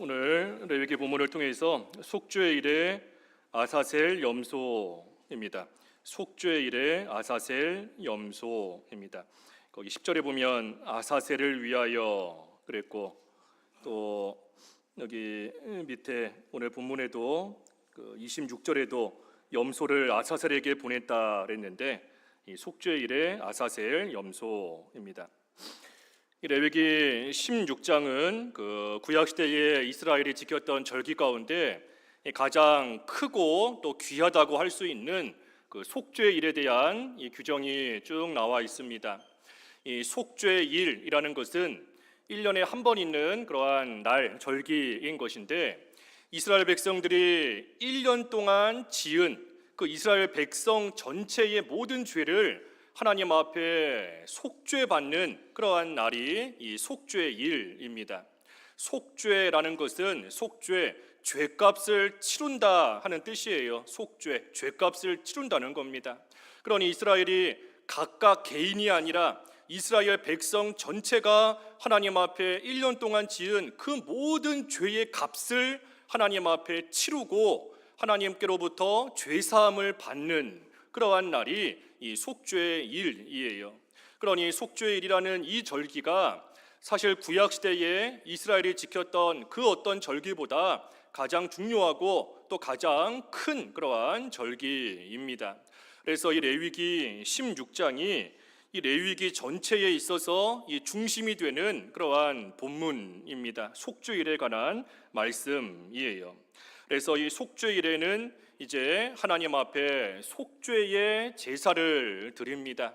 오늘 레위기 본문을 통해서 속죄의 일의 아사셀 염소입니다. 속죄의 일의 아사셀 염소입니다. 거기 10절에 보면 아사셀을 위하여 그랬고, 또 여기 밑에 오늘 본문에도 26절에도 염소를 아사셀에게 보냈다 그랬는데, 이 속죄의 일의 아사셀 염소입니다. 이 레위기 16장은 그 구약 시대에 이스라엘이 지켰던 절기 가운데 가장 크고 또 귀하다고 할 수 있는 그 속죄의 일에 대한 이 규정이 쭉 나와 있습니다. 이 속죄의 일이라는 것은 1년에 한 번 있는 그러한 날 절기인 것인데, 이스라엘 백성들이 1년 동안 지은 그 이스라엘 백성 전체의 모든 죄를 하나님 앞에 속죄받는 그러한 날이 이 속죄의 일입니다. 속죄라는 것은 죄값을 치룬다 하는 뜻이에요. 죄값을 치룬다는 겁니다. 그러니 이스라엘이 각각 개인이 아니라 이스라엘 백성 전체가 하나님 앞에 1년 동안 지은 그 모든 죄의 값을 하나님 앞에 치르고 하나님께로부터 죄사함을 받는 그러한 날이 이 속죄의 일이에요. 그러니 속죄의 일이라는 이 절기가 사실 구약 시대에 이스라엘이 지켰던 그 어떤 절기보다 가장 중요하고 또 가장 큰 그러한 절기입니다. 그래서 이 레위기 16장이 이 레위기 전체에 있어서 이 중심이 되는 그러한 본문입니다. 속죄일에 관한 말씀이에요. 그래서 이 속죄일에는 이제 하나님 앞에 속죄의 제사를 드립니다.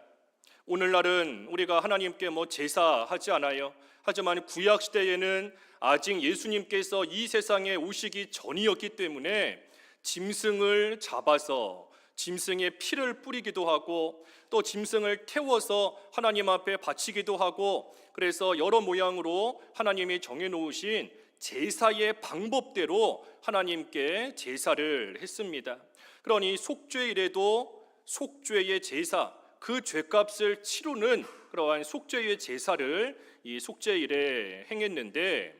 오늘날은 우리가 하나님께 제사하지 않아요. 하지만 구약 시대에는 아직 예수님께서 이 세상에 오시기 전이었기 때문에 짐승을 잡아서 짐승의 피를 뿌리기도 하고, 또 짐승을 태워서 하나님 앞에 바치기도 하고, 그래서 여러 모양으로 하나님이 정해놓으신 제사의 방법대로 하나님께 제사를 했습니다. 그러니 속죄일에도 속죄의 제사, 그 죄값을 치르는 그러한 속죄의 제사를 이 속죄일에 행했는데,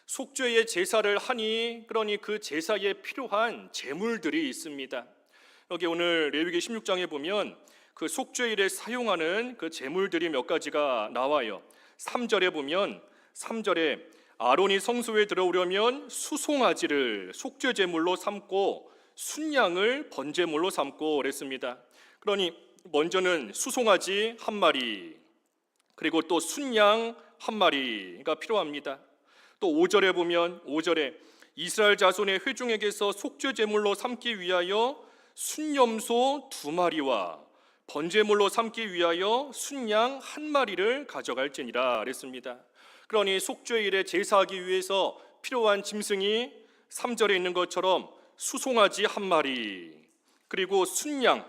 속죄의 제사를 하니 그러니 그 제사에 필요한 제물들이 있습니다. 여기 오늘 레위기 16장에 보면 그 속죄일에 사용하는 그 제물들이 몇 가지가 나와요. 3절에 보면 3절에 아론이 성소에 들어오려면 수송아지를 속죄 제물로 삼고 순양을 번제물로 삼고 그랬습니다. 그러니 먼저는 수송아지 한 마리, 그리고 또 순양 한 마리가 필요합니다. 또 5절에 보면 5절에 이스라엘 자손의 회중에게서 속죄 제물로 삼기 위하여 순염소 2마리와 번제물로 삼기 위하여 순양 1마리를 가져갈지니라 그랬습니다. 그러니 속죄일에 제사하기 위해서 필요한 짐승이 3절에 있는 것처럼 수송아지 1마리, 그리고 순양,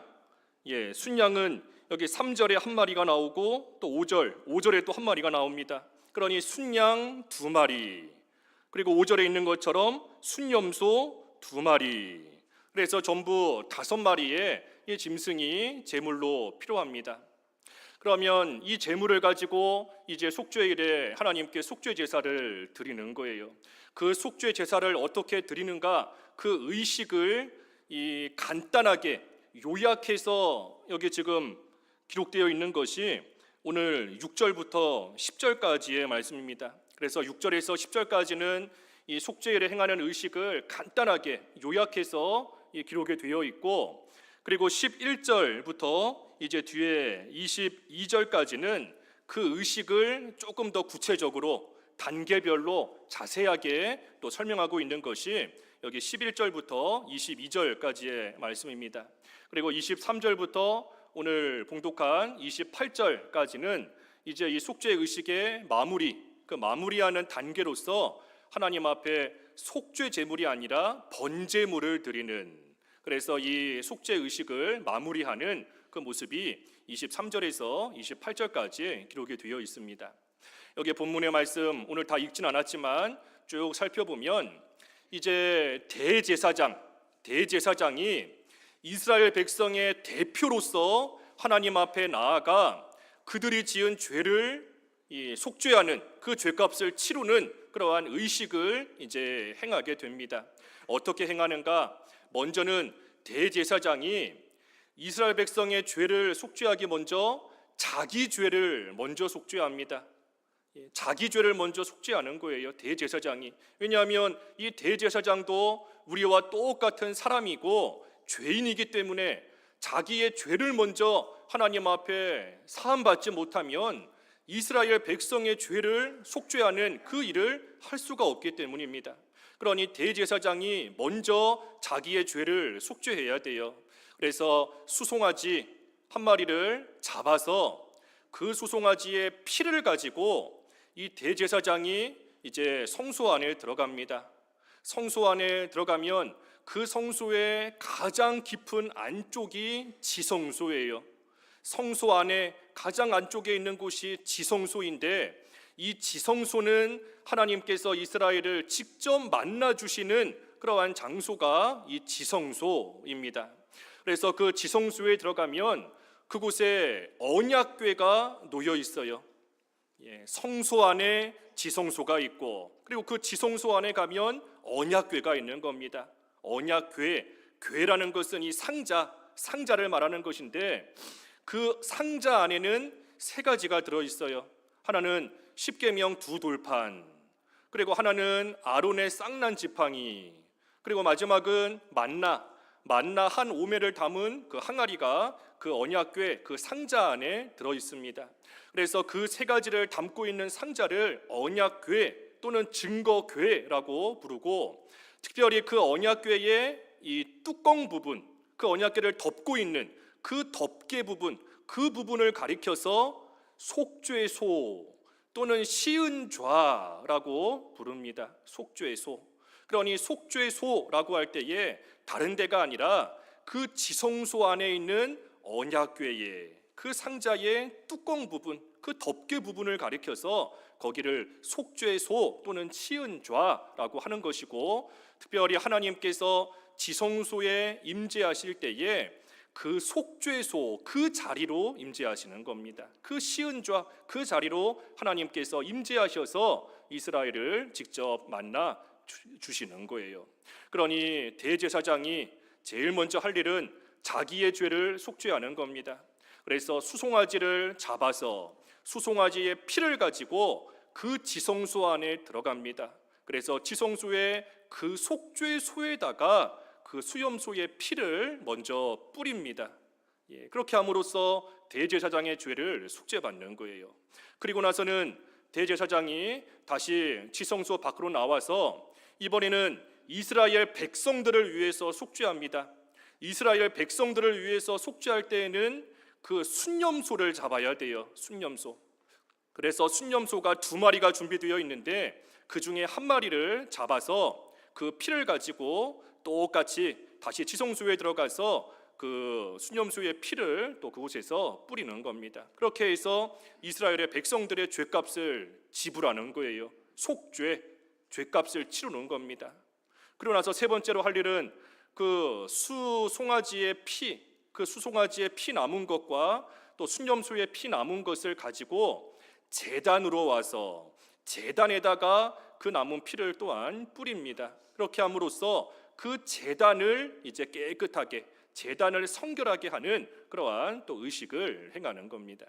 순양은 여기 3절에 1마리가 나오고 또 5절에 또 1마리가 나옵니다. 그러니 순양 2마리, 그리고 5절에 있는 것처럼 순염소 2마리, 그래서 전부 5마리의 이 짐승이 제물로 필요합니다. 그러면 이 제물을 가지고 이제 속죄일에 하나님께 속죄 제사를 드리는 거예요. 그 속죄 제사를 어떻게 드리는가, 그 의식을 이 간단하게 요약해서 여기 지금 기록되어 있는 것이 오늘 6절부터 10절까지의 말씀입니다. 그래서 6절에서 10절까지는 이 속죄일에 행하는 의식을 간단하게 요약해서 기록이 되어 있고, 그리고 11절부터 이제 뒤에 22절까지는 그 의식을 조금 더 구체적으로 단계별로 자세하게 또 설명하고 있는 것이 여기 11절부터 22절까지의 말씀입니다. 그리고 23절부터 오늘 봉독한 28절까지는 이제 이 속죄 의식의 그 마무리하는 단계로서 하나님 앞에 속죄 제물이 아니라 번제물을 드리는, 그래서 이 속죄 의식을 마무리하는 그 모습이 23절에서 28절까지 기록이 되어 있습니다. 여기 본문의 말씀 오늘 다 읽진 않았지만 쭉 살펴보면 이제 대제사장이 이스라엘 백성의 대표로서 하나님 앞에 나아가 그들이 지은 죄를 속죄하는 그 죄값을 치르는 그러한 의식을 이제 행하게 됩니다. 어떻게 행하는가? 먼저는 대제사장이 이스라엘 백성의 죄를 속죄하기 먼저 자기 죄를 먼저 속죄합니다. 자기 죄를 먼저 속죄하는 거예요, 대제사장이. 왜냐하면 이 대제사장도 우리와 똑같은 사람이고 죄인이기 때문에 자기의 죄를 먼저 하나님 앞에 사함받지 못하면 이스라엘 백성의 죄를 속죄하는 그 일을 할 수가 없기 때문입니다. 그러니 대제사장이 먼저 자기의 죄를 속죄해야 돼요. 그래서 수송아지 한 마리를 잡아서 그 수송아지의 피를 가지고 이 대제사장이 이제 성소 안에 들어갑니다. 성소 안에 들어가면 그 성소의 가장 깊은 안쪽이 지성소예요. 성소 안에 가장 안쪽에 있는 곳이 지성소인데, 이 지성소는 하나님께서 이스라엘을 직접 만나 주시는 그러한 장소가 이 지성소입니다. 그래서 그 지성소에 들어가면 그곳에 언약궤가 놓여 있어요. 성소 안에 지성소가 있고, 그리고 그 지성소 안에 가면 언약궤가 있는 겁니다. 언약궤, 궤라는 것은 이 상자를 말하는 것인데, 그 상자 안에는 세 가지가 들어 있어요. 하나는 십계명 2돌판, 그리고 하나는 아론의 쌍난 지팡이, 그리고 마지막은 만나 한 오매를 담은 그 항아리가 그 언약궤 그 상자 안에 들어 있습니다. 그래서 그 세 가지를 담고 있는 상자를 언약궤 또는 증거궤라고 부르고, 특별히 그 언약궤의 이 뚜껑 부분, 그 언약궤를 덮고 있는 그 덮개 부분, 그 부분을 가리켜서 속죄소 또는 시은좌라고 부릅니다. 속죄소. 그러니 속죄소라고 할 때에 다른 데가 아니라 그 지성소 안에 있는 언약궤의 그 상자의 뚜껑 부분, 그 덮개 부분을 가리켜서 거기를 속죄소 또는 시은좌라고 하는 것이고, 특별히 하나님께서 지성소에 임재하실 때에 그 속죄소 그 자리로 임재하시는 겁니다. 그 시은좌 그 자리로 하나님께서 임재하셔서 이스라엘을 직접 만나 주시는 거예요. 그러니 대제사장이 제일 먼저 할 일은 자기의 죄를 속죄하는 겁니다. 그래서 수송아지를 잡아서 수송아지의 피를 가지고 그 지성소 안에 들어갑니다. 그래서 지성소의 그 속죄소에다가 그 수염소의 피를 먼저 뿌립니다. 그렇게 함으로써 대제사장의 죄를 속죄받는 거예요. 그리고 나서는 대제사장이 다시 지성소 밖으로 나와서 이번에는 이스라엘 백성들을 위해서 속죄합니다. 이스라엘 백성들을 위해서 속죄할 때에는 그 순념소를 잡아야 돼요. 순념소. 그래서 순념소가 2마리가 준비되어 있는데 그 중에 한 마리를 잡아서 그 피를 가지고 똑같이 다시 지성소에 들어가서 그 순념소의 피를 또 그곳에서 뿌리는 겁니다. 그렇게 해서 이스라엘의 백성들의 죄값을 지불하는 거예요. 속죄, 죄값을 치르는 겁니다. 그러고 나서 세 번째로 할 일은 그 수송아지의 피, 그 수송아지의 피 남은 것과 또 순념소의 피 남은 것을 가지고 제단으로 와서 제단에다가 그 남은 피를 또한 뿌립니다. 그렇게 함으로써 그 제단을 이제 깨끗하게, 제단을 성결하게 하는 그러한 또 의식을 행하는 겁니다.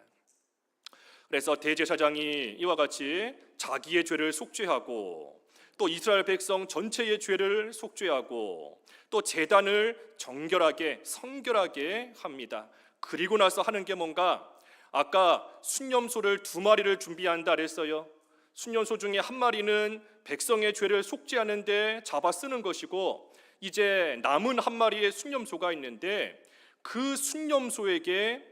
그래서 대제사장이 이와 같이 자기의 죄를 속죄하고 또 이스라엘 백성 전체의 죄를 속죄하고 또 제단을 정결하게 성결하게 합니다. 그리고 나서 하는 게 뭔가, 아까 순념소를 2마리를 준비한다 그랬어요. 순념소 중에 한 마리는 백성의 죄를 속죄하는 데 잡아 쓰는 것이고, 이제 남은 한 마리의 순념소가 있는데 그 순념소에게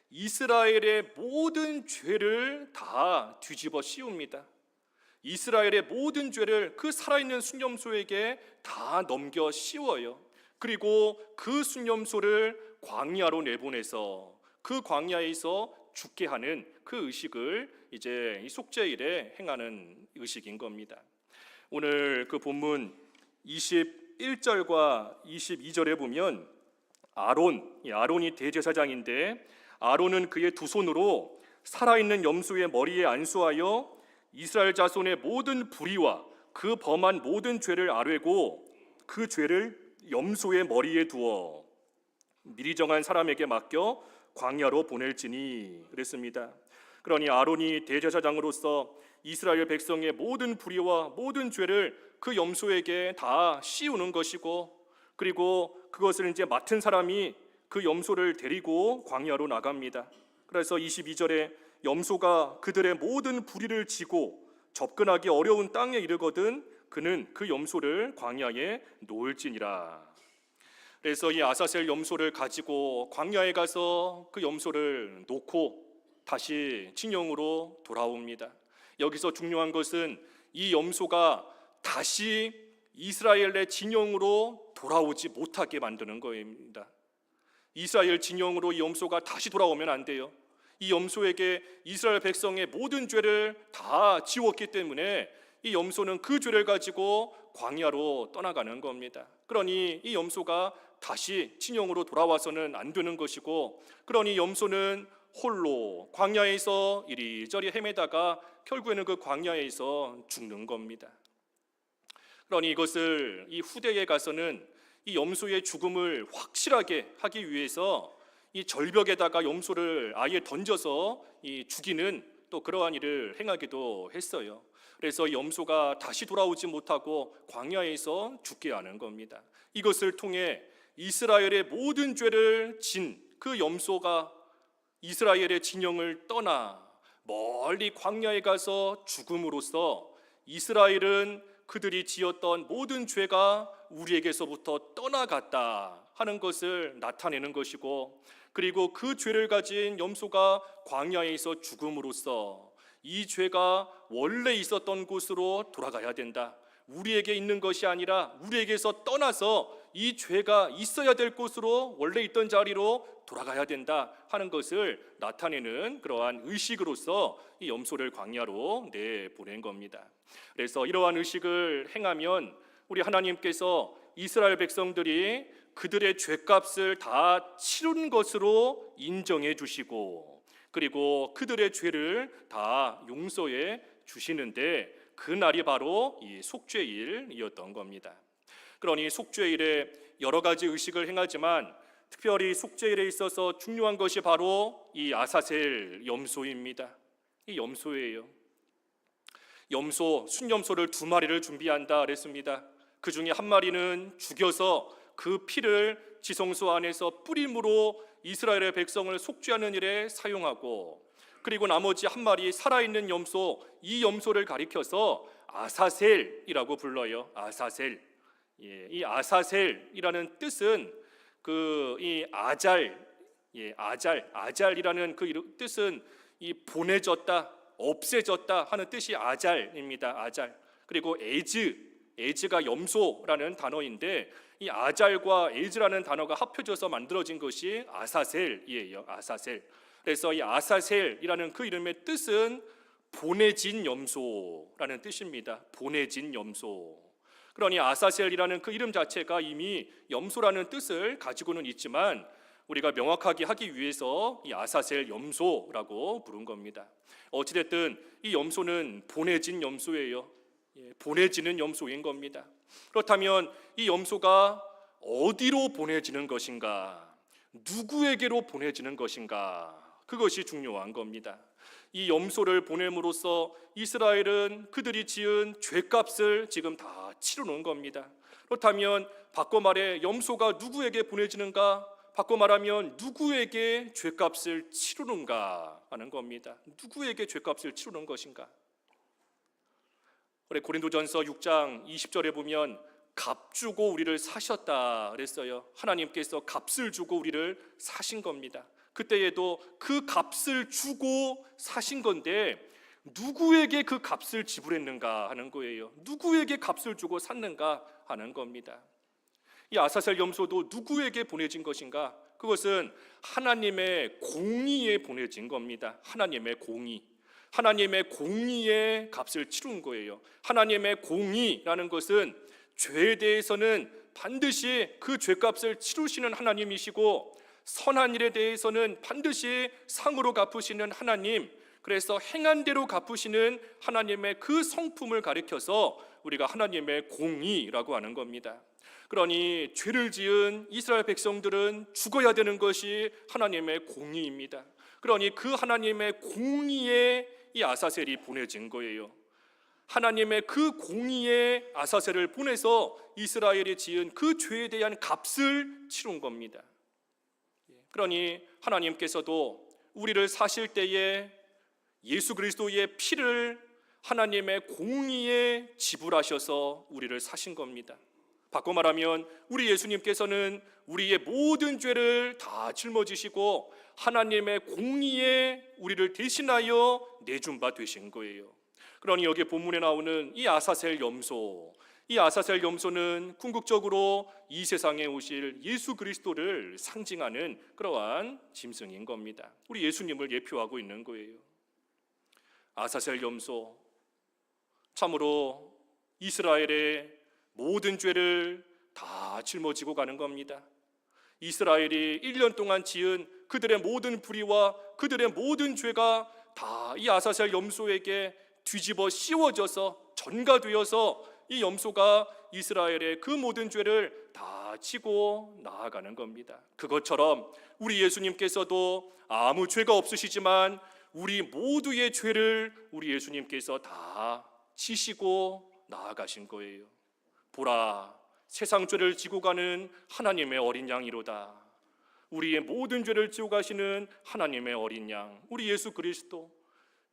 이스라엘의 모든 죄를 다 뒤집어 씌웁니다. 이스라엘의 모든 죄를 그 살아있는 순념소에게 다 넘겨 씌워요. 그리고 그 순념소를 광야로 내보내서 그 광야에서 죽게 하는 그 의식을 이제 이 속죄일에 행하는 의식인 겁니다. 오늘 그 본문 21절과 22절에 보면 아론이 대제사장인데, 아론은 그의 2손으로 살아있는 염소의 머리에 안수하여 이스라엘 자손의 모든 불의와 그 범한 모든 죄를 아뢰고 그 죄를 염소의 머리에 두어 미리 정한 사람에게 맡겨 광야로 보낼지니 그랬습니다. 그러니 아론이 대제사장으로서 이스라엘 백성의 모든 불의와 모든 죄를 그 염소에게 다 씌우는 것이고, 그리고 그것을 이제 맡은 사람이 그 염소를 데리고 광야로 나갑니다. 그래서 22절에 염소가 그들의 모든 불의를 지고 접근하기 어려운 땅에 이르거든 그는 그 염소를 광야에 놓을지니라. 그래서 이 아사셀 염소를 가지고 광야에 가서 그 염소를 놓고 다시 진영으로 돌아옵니다. 여기서 중요한 것은 이 염소가 다시 이스라엘의 진영으로 돌아오지 못하게 만드는 것입니다. 이스라엘 진영으로 이 염소가 다시 돌아오면 안 돼요. 이 염소에게 이스라엘 백성의 모든 죄를 다 지웠기 때문에 이 염소는 그 죄를 가지고 광야로 떠나가는 겁니다. 그러니 이 염소가 다시 진영으로 돌아와서는 안 되는 것이고, 그러니 염소는 홀로 광야에서 이리저리 헤매다가 결국에는 그 광야에서 죽는 겁니다. 그러니 이것을 이 후대에 가서는 이 염소의 죽음을 확실하게 하기 위해서 이 절벽에다가 염소를 아예 던져서 이 죽이는 또 그러한 일을 행하기도 했어요. 그래서 염소가 다시 돌아오지 못하고 광야에서 죽게 하는 겁니다. 이것을 통해 이스라엘의 모든 죄를 진 그 염소가 이스라엘의 진영을 떠나 멀리 광야에 가서 죽음으로써 이스라엘은 그들이 지었던 모든 죄가 우리에게서부터 떠나갔다 하는 것을 나타내는 것이고, 그리고 그 죄를 가진 염소가 광야에서 죽음으로써 이 죄가 원래 있었던 곳으로 돌아가야 된다, 우리에게 있는 것이 아니라 우리에게서 떠나서 이 죄가 있어야 될 곳으로 원래 있던 자리로 돌아가야 된다 하는 것을 나타내는 그러한 의식으로서 이 염소를 광야로 내보낸 겁니다. 그래서 이러한 의식을 행하면 우리 하나님께서 이스라엘 백성들이 그들의 죄값을 다 치른 것으로 인정해 주시고, 그리고 그들의 죄를 다 용서해 주시는데 그 날이 바로 이 속죄일이었던 겁니다. 그러니 속죄일에 여러 가지 의식을 행하지만 특별히 속죄일에 있어서 중요한 것이 바로 이 아사셀 염소입니다. 이 염소예요. 염소, 순염소를 2마리를 준비한다 그랬습니다. 그 중에 한 마리는 죽여서 그 피를 지성소 안에서 뿌림으로 이스라엘의 백성을 속죄하는 일에 사용하고, 그리고 나머지 한 마리 살아있는 염소, 이 염소를 가리켜서 아사셀이라고 불러요. 아사셀. 이 아사셀이라는 뜻은 이 아잘이라는 그 뜻은 이 보내졌다, 없애졌다 하는 뜻이 아잘입니다. 아잘. 그리고 에즈가 염소라는 단어인데 이 아잘과 에즈라는 단어가 합쳐져서 만들어진 것이 아사셀이에요. 아사셀. 그래서 이 아사셀이라는 그 이름의 뜻은 보내진 염소라는 뜻입니다. 보내진 염소. 그러니 아사셀이라는 그 이름 자체가 이미 염소라는 뜻을 가지고는 있지만 우리가 명확하게 하기 위해서 이 아사셀 염소라고 부른 겁니다. 어찌됐든 이 염소는 보내진 염소예요. 보내지는 염소인 겁니다. 그렇다면 이 염소가 어디로 보내지는 것인가? 누구에게로 보내지는 것인가? 그것이 중요한 겁니다. 이 염소를 보냄으로써 이스라엘은 그들이 지은 죄값을 지금 다 치르는 겁니다. 그렇다면 바꿔 말해 염소가 누구에게 보내지는가? 바꿔 말하면 누구에게 죄값을 치르는가 하는 겁니다. 누구에게 죄값을 치르는 것인가? 그래, 고린도전서 6장 20절에 보면 값 주고 우리를 사셨다 그랬어요. 하나님께서 값을 주고 우리를 사신 겁니다. 그때에도 그 값을 주고 사신 건데 누구에게 그 값을 지불했는가 하는 거예요. 누구에게 값을 주고 샀는가 하는 겁니다. 이 아사셀 염소도 누구에게 보내진 것인가? 그것은 하나님의 공의에 보내진 겁니다. 하나님의 공의. 하나님의 공의의 값을 치른 거예요. 하나님의 공의라는 것은 죄에 대해서는 반드시 그 죄값을 치르시는 하나님이시고, 선한 일에 대해서는 반드시 상으로 갚으시는 하나님, 그래서 행한 대로 갚으시는 하나님의 그 성품을 가리켜서 우리가 하나님의 공의라고 하는 겁니다. 그러니 죄를 지은 이스라엘 백성들은 죽어야 되는 것이 하나님의 공의입니다. 그러니 그 하나님의 공의에 이 아사셀이 보내진 거예요. 하나님의 그 공의에 아사셀을 보내서 이스라엘이 지은 그 죄에 대한 값을 치른 겁니다. 그러니 하나님께서도 우리를 사실 때에 예수 그리스도의 피를 하나님의 공의에 지불하셔서 우리를 사신 겁니다. 바꿔 말하면 우리 예수님께서는 우리의 모든 죄를 다 짊어지시고 하나님의 공의에 우리를 대신하여 내준 바 되신 거예요. 그러니 여기 본문에 나오는 이 아사셀 염소, 이 아사셀 염소는 궁극적으로 이 세상에 오실 예수 그리스도를 상징하는 그러한 짐승인 겁니다. 우리 예수님을 예표하고 있는 거예요. 아사셀 염소, 참으로 이스라엘의 모든 죄를 다 짊어지고 가는 겁니다. 이스라엘이 1년 동안 지은 그들의 모든 불의와 그들의 모든 죄가 다 이 아사셀 염소에게 뒤집어 씌워져서 전가되어서 이 염소가 이스라엘의 그 모든 죄를 다 지고 나아가는 겁니다. 그것처럼 우리 예수님께서도 아무 죄가 없으시지만 우리 모두의 죄를 우리 예수님께서 다 지시고 나아가신 거예요. 보라, 세상 죄를 지고 가는 하나님의 어린 양이로다. 우리의 모든 죄를 지고 가시는 하나님의 어린 양, 우리 예수 그리스도,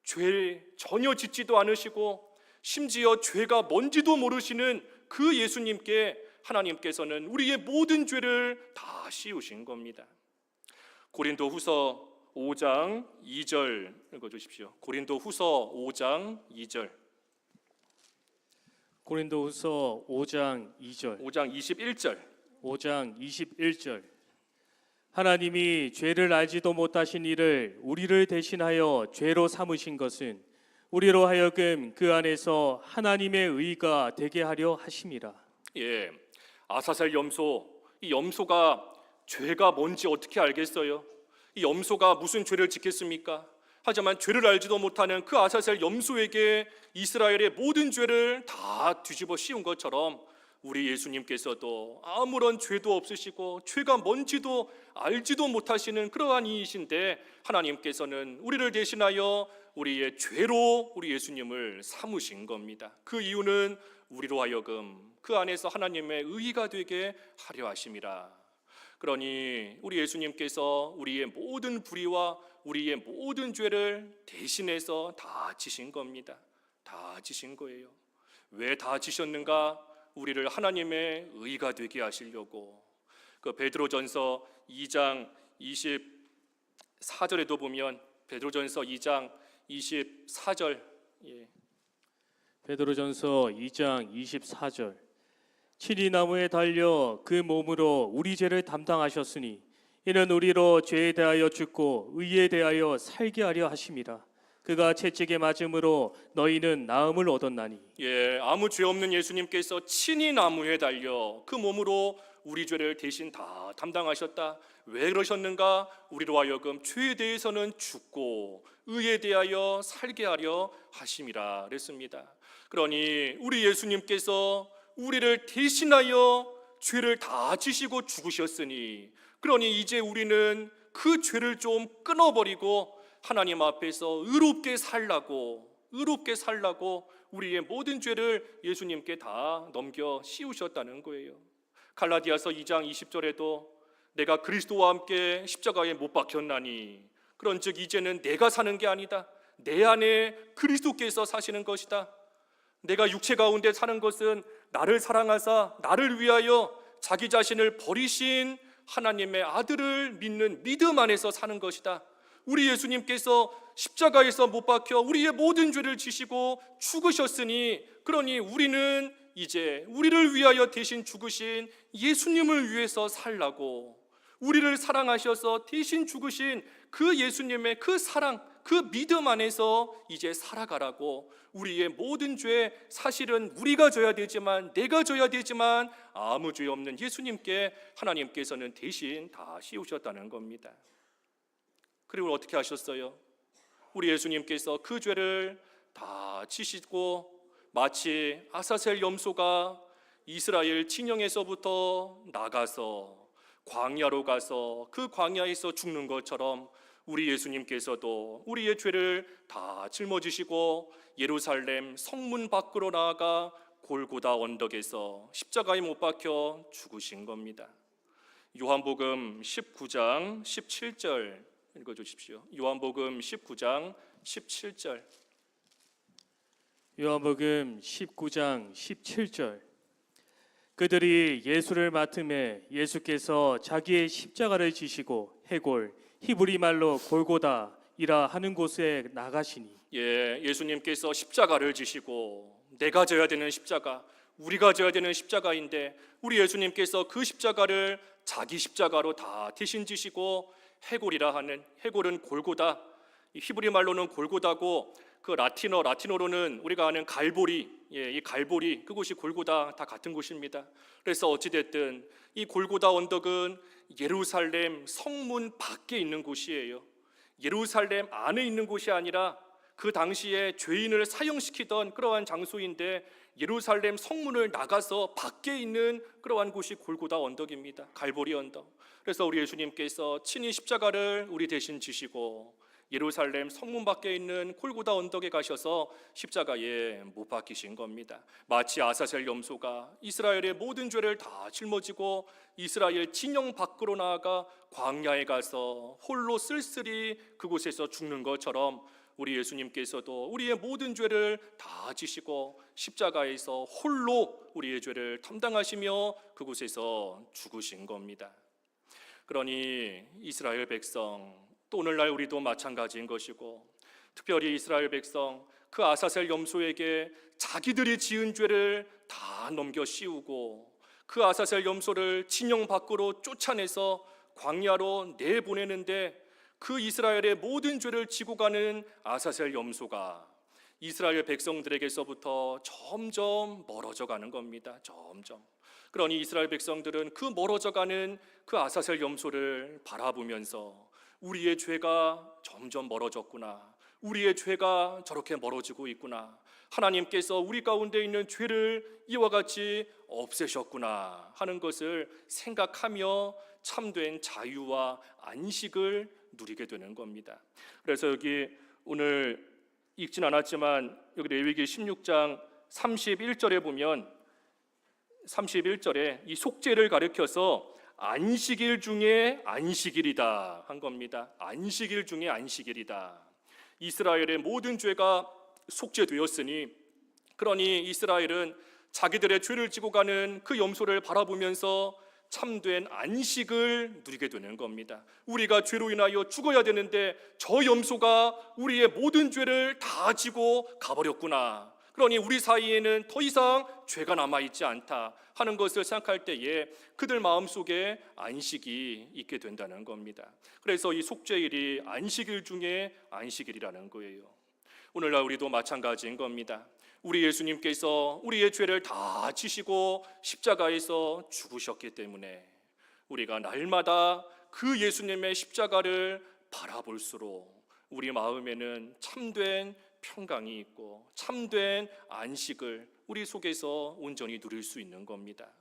죄 전혀 짓지도 않으시고 심지어 죄가 뭔지도 모르시는 그 예수님께 하나님께서는 우리의 모든 죄를 다 씌우신 겁니다. 고린도후서 5장 2절 읽어주십시오. 고린도후서 5장 2절. 고린도후서 5장 2절. 5장 21절. 5장 21절. 하나님이 죄를 알지도 못하신 이를 우리를 대신하여 죄로 삼으신 것은 우리로 하여금 그 안에서 하나님의 의가 되게 하려 하심이라. 예, 아사셀 염소, 이 염소가 죄가 뭔지 어떻게 알겠어요? 이 염소가 무슨 죄를 짓겠습니까? 하지만 죄를 알지도 못하는 그 아사셀 염소에게 이스라엘의 모든 죄를 다 뒤집어 씌운 것처럼 우리 예수님께서도 아무런 죄도 없으시고 죄가 뭔지도 알지도 못하시는 그러한 이이신데 하나님께서는 우리를 대신하여 우리의 죄로 우리 예수님을 삼으신 겁니다. 그 이유는 우리로 하여금 그 안에서 하나님의 의가 되게 하려 하심이라. 그러니 우리 예수님께서 우리의 모든 불의와 우리의 모든 죄를 대신해서 다 지신 겁니다. 다 지신 거예요. 왜 다 지셨는가? 우리를 하나님의 의가 되게 하시려고. 그 베드로전서 2장 24절에도 보면 베드로전서 2장 24절. 베드로전서 2장 24절. 친히 나무에 달려 그 몸으로 우리 죄를 담당하셨으니 이는 우리로 죄에 대하여 죽고 의에 대하여 살게 하려 하심이라. 그가 채찍에 맞음으로 너희는 나음을 얻었나니. 아무 죄 없는 예수님께서 친히 나무에 달려 그 몸으로 우리 죄를 대신 다 담당하셨다. 왜 그러셨는가? 우리로 하여금 죄에 대해서는 죽고 의에 대하여 살게 하려 하심이라 그랬습니다. 그러니 우리 예수님께서 우리를 대신하여 죄를 다 지시고 죽으셨으니, 그러니 이제 우리는 그 죄를 좀 끊어버리고 하나님 앞에서 의롭게 살라고 우리의 모든 죄를 예수님께 다 넘겨 씌우셨다는 거예요. 갈라디아서 2장 20절에도 내가 그리스도와 함께 십자가에 못 박혔나니 그런즉 이제는 내가 사는 게 아니다. 내 안에 그리스도께서 사시는 것이다. 내가 육체 가운데 사는 것은 나를 사랑하사 나를 위하여 자기 자신을 버리신 하나님의 아들을 믿는 믿음 안에서 사는 것이다. 우리 예수님께서 십자가에서 못 박혀 우리의 모든 죄를 지시고 죽으셨으니, 그러니 우리는 이제 우리를 위하여 대신 죽으신 예수님을 위해서 살라고, 우리를 사랑하셔서 대신 죽으신 그 예수님의 그 사랑, 그 믿음 안에서 이제 살아가라고. 우리의 모든 죄, 사실은 우리가 져야 되지만, 내가 져야 되지만 아무 죄 없는 예수님께 하나님께서는 대신 다 씌우셨다는 겁니다. 그리고 어떻게 하셨어요? 우리 예수님께서 그 죄를 다 지시고 마치 아사셀 염소가 이스라엘 진영에서부터 나가서 광야로 가서 그 광야에서 죽는 것처럼 우리 예수님께서도 우리의 죄를 다 짊어지시고 예루살렘 성문 밖으로 나아가 골고다 언덕에서 십자가에 못 박혀 죽으신 겁니다. 요한복음 19장 17절 읽어주십시오. 요한복음 19장 17절. 요한복음 19장 17절. 그들이 예수를 맡음에 예수께서 자기의 십자가를 지시고 해골 히브리 말로 골고다이라 하는 곳에 나가시니. 예수님께서 십자가를 지시고 내가 져야 되는 십자가, 우리가 져야 되는 십자가인데 우리 예수님께서 그 십자가를 자기 십자가로 다 대신 지시고 해골이라 하는, 해골은 골고다, 히브리 말로는 골고다고 그 라틴어로는 우리가 아는 갈보리, 이 갈보리 그곳이 골고다 다 같은 곳입니다. 그래서 어찌됐든 이 골고다 언덕은 예루살렘 성문 밖에 있는 곳이에요. 예루살렘 안에 있는 곳이 아니라 그 당시에 죄인을 사형시키던 그러한 장소인데 예루살렘 성문을 나가서 밖에 있는 그러한 곳이 골고다 언덕입니다. 갈보리 언덕. 그래서 우리 예수님께서 친히 십자가를 우리 대신 지시고 예루살렘 성문 밖에 있는 골고다 언덕에 가셔서 십자가에 못 박히신 겁니다. 마치 아사셀 염소가 이스라엘의 모든 죄를 다 짊어지고 이스라엘 진영 밖으로 나아가 광야에 가서 홀로 쓸쓸히 그곳에서 죽는 것처럼 우리 예수님께서도 우리의 모든 죄를 다 지시고 십자가에서 홀로 우리의 죄를 담당하시며 그곳에서 죽으신 겁니다. 그러니 이스라엘 백성, 또 오늘날 우리도 마찬가지인 것이고, 특별히 이스라엘 백성 그 아사셀 염소에게 자기들이 지은 죄를 다 넘겨 씌우고 그 아사셀 염소를 진영 밖으로 쫓아내서 광야로 내보내는데 그 이스라엘의 모든 죄를 지고 가는 아사셀 염소가 이스라엘 백성들에게서부터 점점 멀어져 가는 겁니다. 점점. 그러니 이스라엘 백성들은 그 멀어져 가는 그 아사셀 염소를 바라보면서 우리의 죄가 점점 멀어졌구나, 우리의 죄가 저렇게 멀어지고 있구나, 하나님께서 우리 가운데 있는 죄를 이와 같이 없애셨구나 하는 것을 생각하며 참된 자유와 안식을 누리게 되는 겁니다. 그래서 여기 오늘 읽진 않았지만 여기 레위기 16장 31절에 보면 31절에 이 속죄를 가리켜서 안식일 중에 안식일이다 한 겁니다. 안식일 중에 안식일이다. 이스라엘의 모든 죄가 속죄되었으니, 그러니 이스라엘은 자기들의 죄를 지고 가는 그 염소를 바라보면서 참된 안식을 누리게 되는 겁니다. 우리가 죄로 인하여 죽어야 되는데 저 염소가 우리의 모든 죄를 다 지고 가버렸구나, 그러니 우리 사이에는 더 이상 죄가 남아있지 않다 하는 것을 생각할 때에 그들 마음속에 안식이 있게 된다는 겁니다. 그래서 이 속죄일이 안식일 중에 안식일이라는 거예요. 오늘날 우리도 마찬가지인 겁니다. 우리 예수님께서 우리의 죄를 다 지시고 십자가에서 죽으셨기 때문에 우리가 날마다 그 예수님의 십자가를 바라볼수록 우리 마음에는 참된 평강이 있고 참된 안식을 우리 속에서 온전히 누릴 수 있는 겁니다.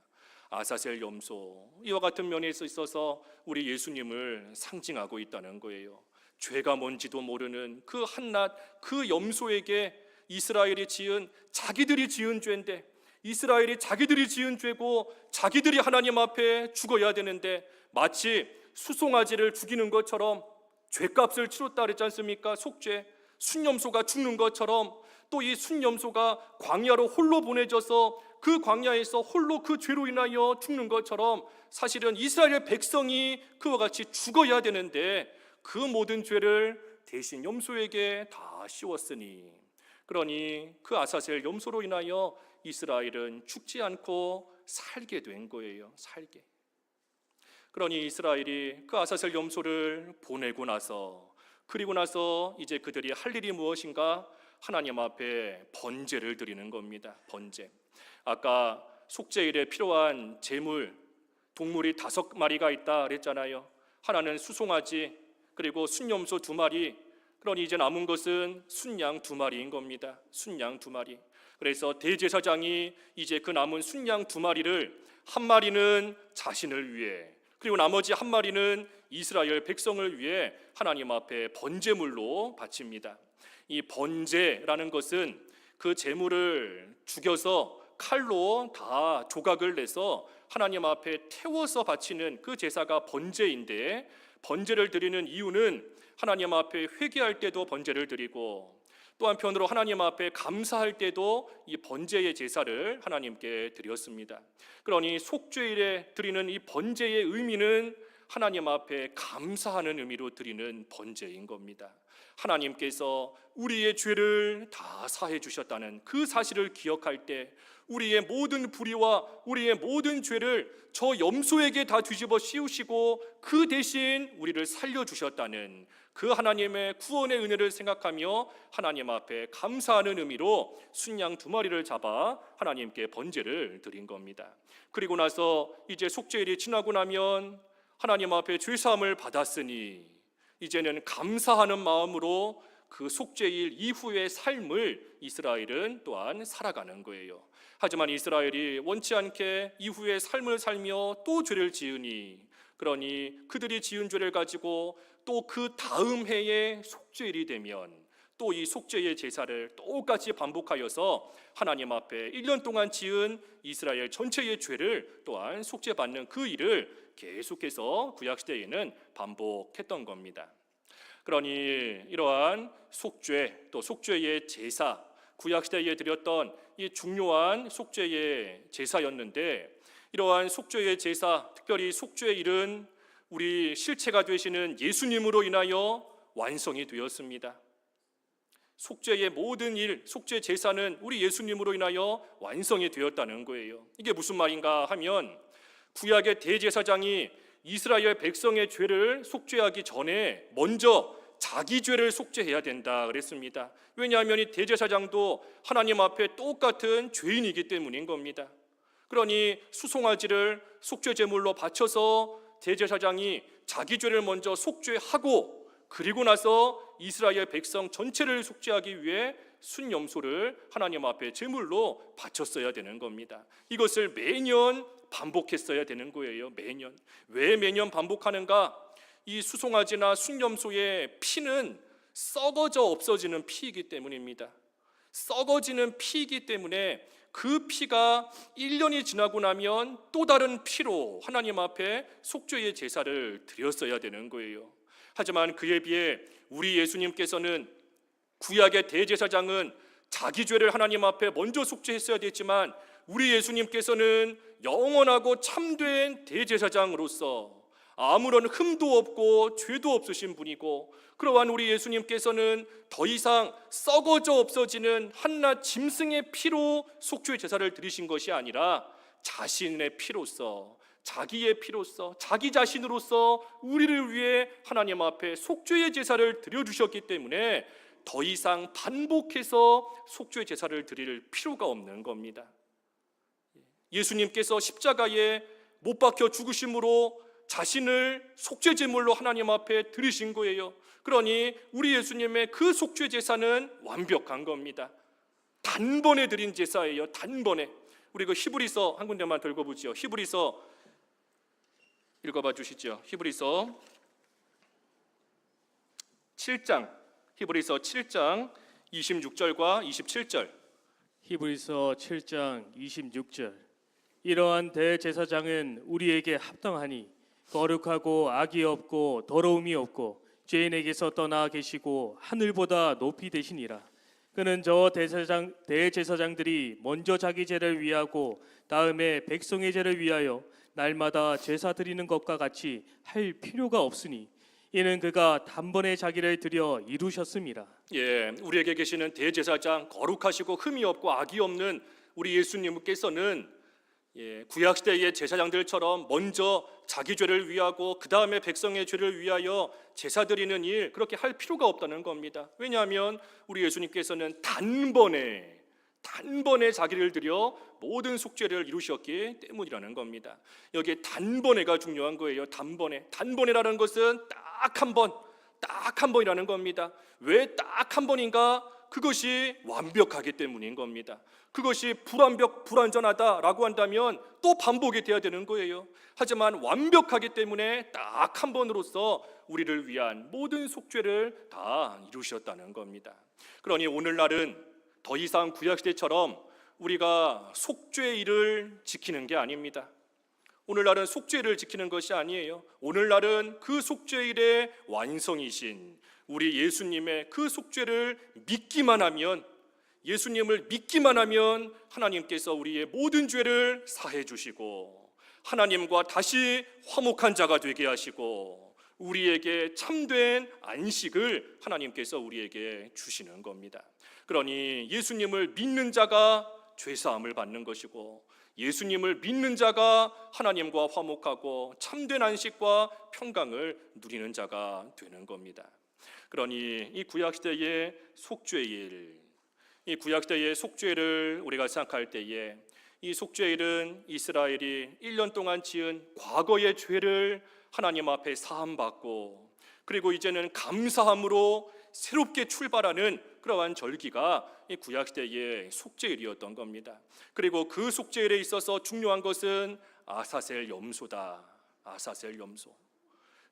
아사셀 염소, 이와 같은 면에 있어서 우리 예수님을 상징하고 있다는 거예요. 죄가 뭔지도 모르는 그 한낱 그 염소에게 이스라엘이 지은, 자기들이 지은 죄인데, 이스라엘이 자기들이 지은 죄고 자기들이 하나님 앞에 죽어야 되는데 마치 수송아지를 죽이는 것처럼 죄값을 치렀다 그랬지 않습니까? 속죄, 순염소가 죽는 것처럼 또 이 순염소가 광야로 홀로 보내져서 그 광야에서 홀로 그 죄로 인하여 죽는 것처럼 사실은 이스라엘 백성이 그와 같이 죽어야 되는데 그 모든 죄를 대신 염소에게 다 씌웠으니, 그러니 그 아사셀 염소로 인하여 이스라엘은 죽지 않고 살게 된 거예요. 살게. 그러니 이스라엘이 그 아사셀 염소를 보내고 나서, 그리고 나서 이제 그들이 할 일이 무엇인가? 하나님 앞에 번제를 드리는 겁니다. 번제. 아까 속죄일에 필요한 제물, 동물이 5마리가 있다 그랬잖아요. 하나는 수송아지, 그리고 순염소 2마리, 그러니 이제 남은 것은 순양 2마리인 겁니다. 순양 2마리. 그래서 대제사장이 이제 그 남은 순양 2마리를 한 마리는 자신을 위해, 그리고 나머지 한 마리는 이스라엘 백성을 위해 하나님 앞에 번제물로 바칩니다. 이 번제라는 것은 그 제물을 죽여서 칼로 다 조각을 내서 하나님 앞에 태워서 바치는 그 제사가 번제인데, 번제를 드리는 이유는 하나님 앞에 회개할 때도 번제를 드리고, 또 한편으로 하나님 앞에 감사할 때도 이 번제의 제사를 하나님께 드렸습니다. 그러니 속죄일에 드리는 이 번제의 의미는 하나님 앞에 감사하는 의미로 드리는 번제인 겁니다. 하나님께서 우리의 죄를 다 사해 주셨다는 그 사실을 기억할 때 우리의 모든 불의와 우리의 모든 죄를 저 염소에게 다 뒤집어 씌우시고 그 대신 우리를 살려주셨다는 그 하나님의 구원의 은혜를 생각하며 하나님 앞에 감사하는 의미로 순양 2마리를 잡아 하나님께 번제를 드린 겁니다. 그리고 나서 이제 속죄일이 지나고 나면 하나님 앞에 죄사함을 받았으니 이제는 감사하는 마음으로 그 속죄일 이후의 삶을 이스라엘은 또한 살아가는 거예요. 하지만 이스라엘이 원치 않게 이후의 삶을 살며 또 죄를 지으니, 그러니 그들이 지은 죄를 가지고 또 그 다음 해에 속죄일이 되면 또 이 속죄의 제사를 똑같이 반복하여서 하나님 앞에 1년 동안 지은 이스라엘 전체의 죄를 또한 속죄받는 그 일을 계속해서 구약시대에는 반복했던 겁니다. 그러니 이러한 속죄, 또 속죄의 제사, 구약시대에 드렸던 이 중요한 속죄의 제사였는데, 이러한 속죄의 제사, 특별히 속죄일은 우리 실체가 되시는 예수님으로 인하여 완성이 되었습니다. 속죄의 모든 일, 속죄 제사는 우리 예수님으로 인하여 완성이 되었다는 거예요. 이게 무슨 말인가 하면, 구약의 대제사장이 이스라엘 백성의 죄를 속죄하기 전에 먼저 자기 죄를 속죄해야 된다 그랬습니다. 왜냐하면 이 대제사장도 하나님 앞에 똑같은 죄인이기 때문인 겁니다. 그러니 수송아지를 속죄 제물로 바쳐서 대제사장이 자기 죄를 먼저 속죄하고, 그리고 나서 이스라엘 백성 전체를 속죄하기 위해 순염소를 하나님 앞에 제물로 바쳤어야 되는 겁니다. 이것을 매년 반복했어야 되는 거예요. 매년. 왜 매년 반복하는가? 이 수송아지나 순염소의 피는 썩어져 없어지는 피이기 때문입니다. 썩어지는 피이기 때문에 그 피가 1년이 지나고 나면 또 다른 피로 하나님 앞에 속죄의 제사를 드렸어야 되는 거예요. 하지만 그에 비해 우리 예수님께서는, 구약의 대제사장은 자기 죄를 하나님 앞에 먼저 속죄했어야 됐지만 우리 예수님께서는 영원하고 참된 대제사장으로서 아무런 흠도 없고 죄도 없으신 분이고, 그러한 우리 예수님께서는 더 이상 썩어져 없어지는 한낱 짐승의 피로 속죄 제사를 드리신 것이 아니라 자신의 피로서, 자기의 피로서, 자기 자신으로서 우리를 위해 하나님 앞에 속죄의 제사를 드려주셨기 때문에 더 이상 반복해서 속죄 제사를 드릴 필요가 없는 겁니다. 예수님께서 십자가에 못 박혀 죽으심으로 자신을 속죄 제물로 하나님 앞에 드리신 거예요. 그러니 우리 예수님의 그 속죄 제사는 완벽한 겁니다. 단번에 드린 제사예요. 단번에. 우리 그 히브리서 한 군데만 들고 보지요. 히브리서 읽어봐 주시죠. 히브리서 7장, 히브리서 7장 26절과 27절. 히브리서 7장 26절. 이러한 대제사장은 우리에게 합당하니 거룩하고 악이 없고 더러움이 없고 죄인에게서 떠나 계시고 하늘보다 높이 되시니라. 그는 저 대제사장들이 먼저 자기 죄를 위하고 다음에 백성의 죄를 위하여 날마다 제사 드리는 것과 같이 할 필요가 없으니 이는 그가 단번에 자기를 드려 이루셨음이라. 우리에게 계시는 대제사장, 거룩하시고 흠이 없고 악이 없는 우리 예수님께서는 구약시대의 제사장들처럼 먼저 자기 죄를 위하고 그 다음에 백성의 죄를 위하여 제사 드리는 일, 그렇게 할 필요가 없다는 겁니다. 왜냐하면 우리 예수님께서는 단번에 자기를 드려 모든 속죄를 이루셨기 때문이라는 겁니다. 여기에 단번에가 중요한 거예요. 단번에라는 것은 딱 한 번이라는 겁니다. 왜 딱 한 번인가? 그것이 완벽하기 때문인 겁니다. 그것이 불완전하다라고 한다면 또 반복이 돼야 되는 거예요. 하지만 완벽하기 때문에 딱 한 번으로서 우리를 위한 모든 속죄를 다 이루셨다는 겁니다. 그러니 오늘날은 더 이상 구약시대처럼 우리가 속죄의 일을 지키는 게 아닙니다. 오늘날은 속죄를 지키는 것이 아니에요. 오늘날은 그 속죄일의 완성이신 우리 예수님의 그 속죄를 믿기만 하면, 예수님을 믿기만 하면 하나님께서 우리의 모든 죄를 사해 주시고 하나님과 다시 화목한 자가 되게 하시고 우리에게 참된 안식을 하나님께서 우리에게 주시는 겁니다. 그러니 예수님을 믿는 자가 죄사함을 받는 것이고, 예수님을 믿는 자가 하나님과 화목하고 참된 안식과 평강을 누리는 자가 되는 겁니다. 그러니 이 구약시대의 속죄일, 이 구약시대의 속죄를 우리가 생각할 때에 이 속죄일은 이스라엘이 1년 동안 지은 과거의 죄를 하나님 앞에 사함받고, 그리고 이제는 감사함으로 새롭게 출발하는 그러한 절기가 이 구약시대의 속죄일이었던 겁니다. 그리고 그 속죄일에 있어서 중요한 것은 아사셀 염소다. 아사셀 염소.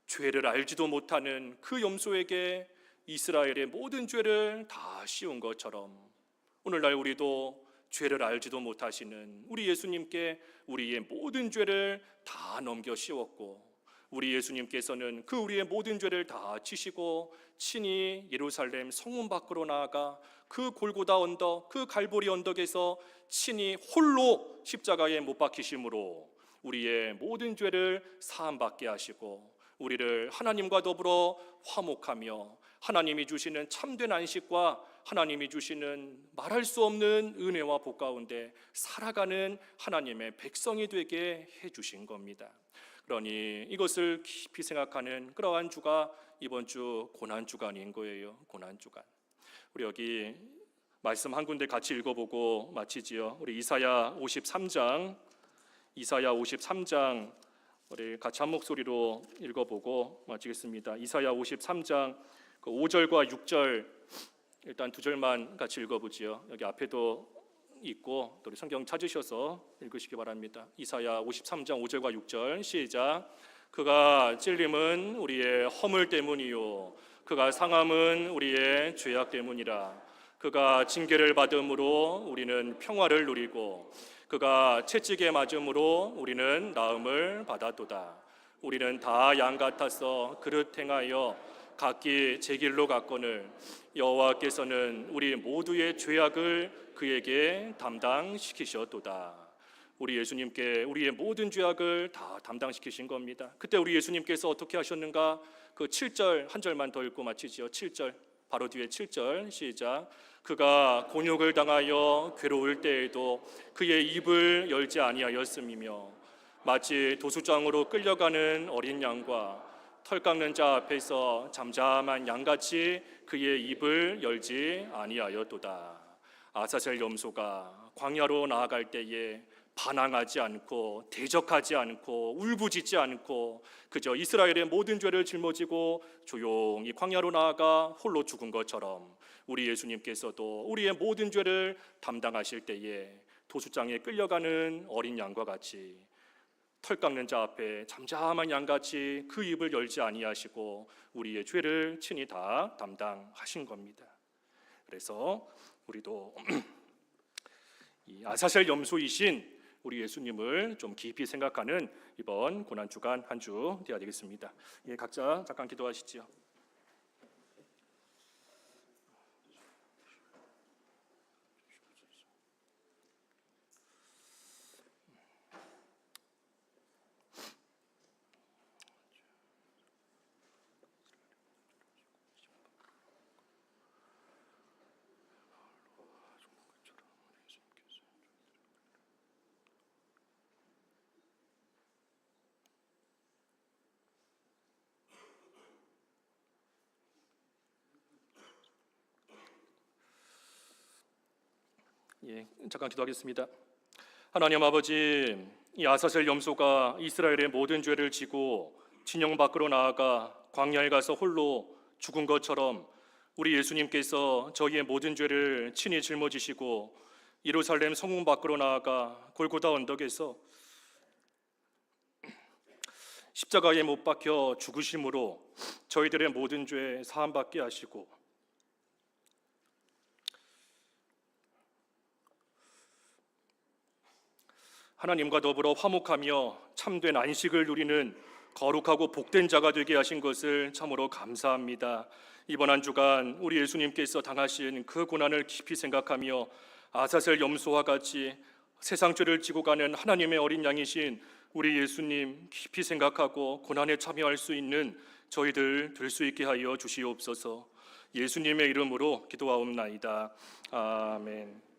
죄를 알지도 못하는 그 염소에게 이스라엘의 모든 죄를 다 씌운 것처럼 오늘날 우리도 죄를 알지도 못하시는 우리 예수님께 우리의 모든 죄를 다 넘겨 씌웠고, 우리 예수님께서는 그 우리의 모든 죄를 다 지시고 친히 예루살렘 성문 밖으로 나아가 그 골고다 언덕, 그 갈보리 언덕에서 친히 홀로 십자가에 못 박히심으로 우리의 모든 죄를 사함받게 하시고 우리를 하나님과 더불어 화목하며 하나님이 주시는 참된 안식과 하나님이 주시는 말할 수 없는 은혜와 복 가운데 살아가는 하나님의 백성이 되게 해주신 겁니다. 그러니 이것을 깊이 생각하는 그러한 주가 이번 주 고난주간인 거예요. 고난주간. 우리 여기 말씀 한 군데 같이 읽어보고 마치지요. 우리 이사야 53장 우리 같이 한 목소리로 읽어보고 마치겠습니다. 이사야 53장 5절과 6절 일단 두 절만 같이 읽어보지요. 여기 앞에도 있고 또 우리 성경 찾으셔서 읽으시기 바랍니다. 이사야 53장 5절과 6절 시작. 그가 찔림은 우리의 허물 때문이요 그가 상함은 우리의 죄악 때문이라. 그가 징계를 받음으로 우리는 평화를 누리고 그가 채찍에 맞음으로 우리는 나음을 받았도다. 우리는 다 양 같아서 그릇 행하여 각기 제 길로 갔거늘 여호와께서는 우리 모두의 죄악을 그에게 담당시키셨도다. 우리 예수님께 우리의 모든 죄악을 다 담당시키신 겁니다. 그때 우리 예수님께서 어떻게 하셨는가? 그 7절 한 절만 더 읽고 마치지요. 7절 바로 뒤에 7절 시작. 그가 곤욕을 당하여 괴로울 때에도 그의 입을 열지 아니하였음이며 마치 도수장으로 끌려가는 어린 양과 털 깎는 자 앞에서 잠잠한 양같이 그의 입을 열지 아니하였도다. 아사셀 염소가 광야로 나아갈 때에 반항하지 않고 대적하지 않고 울부짖지 않고 그저 이스라엘의 모든 죄를 짊어지고 조용히 광야로 나아가 홀로 죽은 것처럼 우리 예수님께서도 우리의 모든 죄를 담당하실 때에 도수장에 끌려가는 어린 양과 같이 털 깎는 자 앞에 잠잠한 양같이 그 입을 열지 아니하시고 우리의 죄를 친히 다 담당하신 겁니다. 그래서 우리도 이 아사셀 염소이신 우리 예수님을 좀 깊이 생각하는 이번 고난주간 한 주 되어야 되겠습니다. 예, 각자 잠깐 기도하시지요. 예, 잠깐 기도하겠습니다. 하나님 아버지, 이 아사셀 염소가 이스라엘의 모든 죄를 지고 진영 밖으로 나아가 광야에 가서 홀로 죽은 것처럼 우리 예수님께서 저희의 모든 죄를 친히 짊어지시고 예루살렘 성문 밖으로 나아가 골고다 언덕에서 십자가에 못 박혀 죽으심으로 저희들의 모든 죄 사함받게 하시고 하나님과 더불어 화목하며 참된 안식을 누리는 거룩하고 복된 자가 되게 하신 것을 참으로 감사합니다. 이번 한 주간 우리 예수님께서 당하신 그 고난을 깊이 생각하며 아사셀 염소와 같이 세상 죄를 지고 가는 하나님의 어린 양이신 우리 예수님 깊이 생각하고 고난에 참여할 수 있는 저희들 될 수 있게 하여 주시옵소서. 예수님의 이름으로 기도하옵나이다. 아멘.